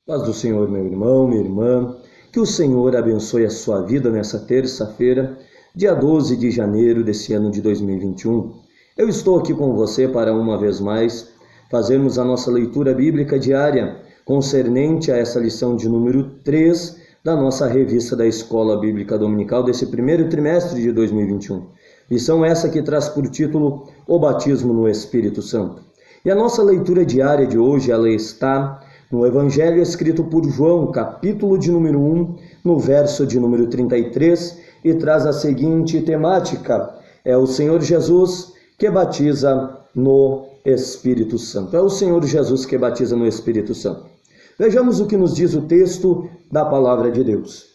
Paz do Senhor, meu irmão, minha irmã, que o Senhor abençoe a sua vida nessa terça-feira, dia 12 de janeiro desse ano de 2021. Eu estou aqui com você para, uma vez mais, fazermos a nossa leitura bíblica diária concernente a essa lição de número 3 da nossa revista da Escola Bíblica Dominical desse primeiro trimestre de 2021. Lição essa que traz por título O Batismo no Espírito Santo. E a nossa leitura diária de hoje, ela está no Evangelho escrito por João, capítulo de número 1, no verso de número 33, e traz a seguinte temática: é o Senhor Jesus que batiza no Espírito Santo. É o Senhor Jesus que batiza no Espírito Santo. Vejamos o que nos diz o texto da palavra de Deus.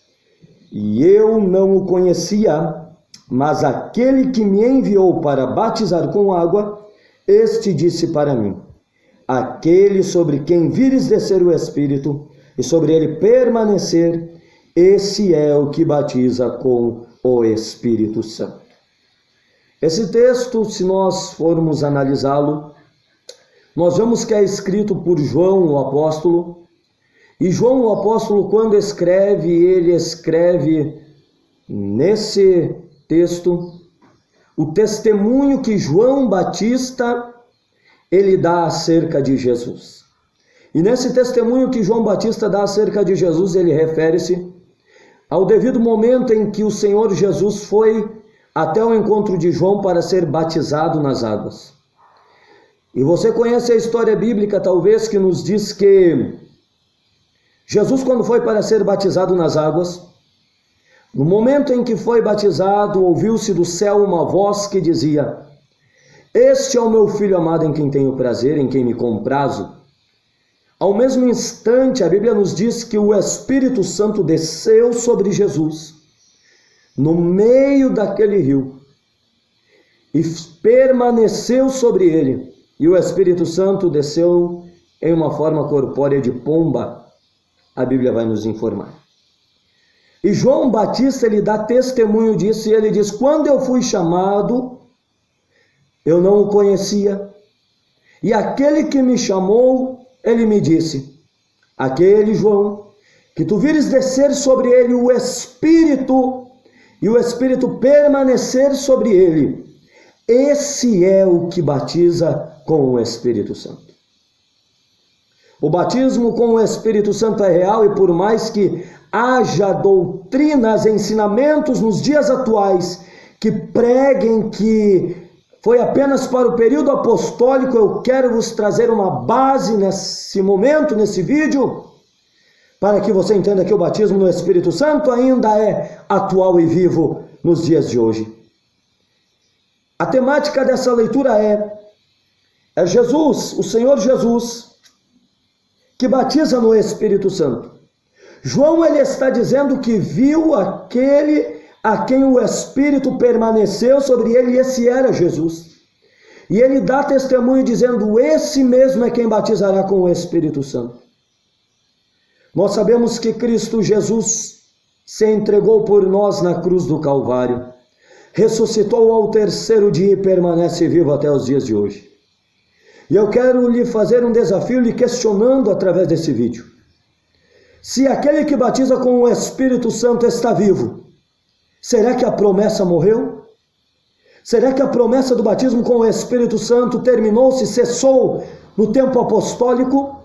E eu não o conhecia, mas aquele que me enviou para batizar com água, este disse para mim: aquele sobre quem vires descer o Espírito e sobre ele permanecer, esse é o que batiza com o Espírito Santo. Esse texto, se nós formos analisá-lo, nós vemos que é escrito por João, o apóstolo, e João, o apóstolo, quando escreve, ele escreve nesse texto o testemunho que João Batista ele dá acerca de Jesus. E nesse testemunho que João Batista dá acerca de Jesus, ele refere-se ao devido momento em que o Senhor Jesus foi até o encontro de João para ser batizado nas águas. E você conhece a história bíblica, talvez, que nos diz que Jesus, quando foi para ser batizado nas águas, no momento em que foi batizado, ouviu-se do céu uma voz que dizia: este é o meu Filho amado em quem tenho prazer, em quem me comprazo. Ao mesmo instante, a Bíblia nos diz que o Espírito Santo desceu sobre Jesus, no meio daquele rio, e permaneceu sobre ele. E o Espírito Santo desceu em uma forma corpórea de pomba, a Bíblia vai nos informar. E João Batista, ele dá testemunho disso, e ele diz: quando eu fui chamado, eu não o conhecia, e aquele que me chamou, ele me disse: aquele João, que tu vires descer sobre ele o Espírito, e o Espírito permanecer sobre ele, esse é o que batiza com o Espírito Santo. O batismo com o Espírito Santo é real, e por mais que haja doutrinas, ensinamentos nos dias atuais que preguem que foi apenas para o período apostólico, eu quero vos trazer uma base nesse momento, nesse vídeo, para que você entenda que o batismo no Espírito Santo ainda é atual e vivo nos dias de hoje. A temática dessa leitura é Jesus, o Senhor Jesus, que batiza no Espírito Santo. João, ele está dizendo que viu aquele a quem o Espírito permaneceu sobre ele, e esse era Jesus. E ele dá testemunho dizendo: esse mesmo é quem batizará com o Espírito Santo. Nós sabemos que Cristo Jesus se entregou por nós na cruz do Calvário, ressuscitou ao terceiro dia e permanece vivo até os dias de hoje. E eu quero lhe fazer um desafio, lhe questionando através desse vídeo: se aquele que batiza com o Espírito Santo está vivo, será que a promessa morreu? Será que a promessa do batismo com o Espírito Santo terminou-se, cessou no tempo apostólico?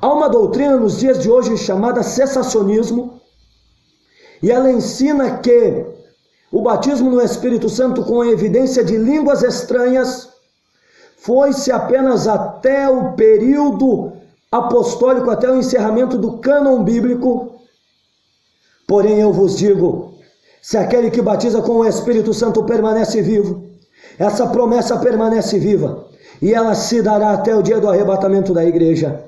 Há uma doutrina nos dias de hoje chamada cessacionismo, e ela ensina que o batismo no Espírito Santo com a evidência de línguas estranhas foi-se apenas até o período apostólico, até o encerramento do cânon bíblico. Porém, eu vos digo, se aquele que batiza com o Espírito Santo permanece vivo, essa promessa permanece viva, e ela se dará até o dia do arrebatamento da igreja.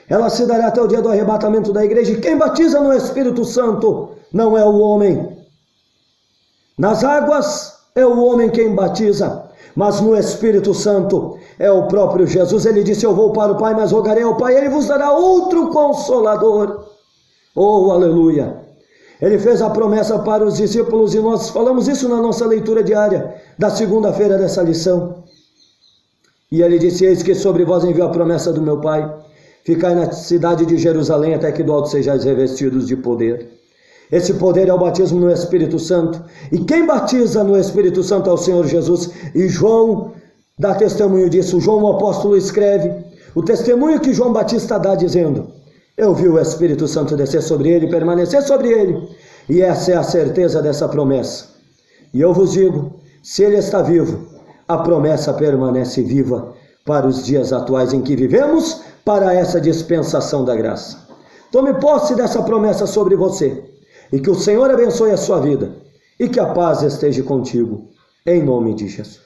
Ela se dará até o dia do arrebatamento da igreja, e quem batiza no Espírito Santo não é o homem. Nas águas é o homem quem batiza, mas no Espírito Santo é o próprio Jesus. Ele disse: eu vou para o Pai, mas rogarei ao Pai, ele vos dará outro Consolador. Oh, aleluia! Ele fez a promessa para os discípulos, e nós falamos isso na nossa leitura diária da segunda-feira dessa lição. E ele disse: eis que sobre vós envio a promessa do meu Pai, Ficai na cidade de Jerusalém até que do alto sejais revestidos de poder. Esse poder é o batismo no Espírito Santo. E quem batiza no Espírito Santo é o Senhor Jesus. E João dá testemunho disso. João, o apóstolo, escreve o testemunho que João Batista dá, dizendo: eu vi o Espírito Santo descer sobre ele, permanecer sobre ele. E essa é a certeza dessa promessa. E eu vos digo, se ele está vivo, a promessa permanece viva para os dias atuais em que vivemos, para essa dispensação da graça. Tome posse dessa promessa sobre você, e que o Senhor abençoe a sua vida, e que a paz esteja contigo, em nome de Jesus.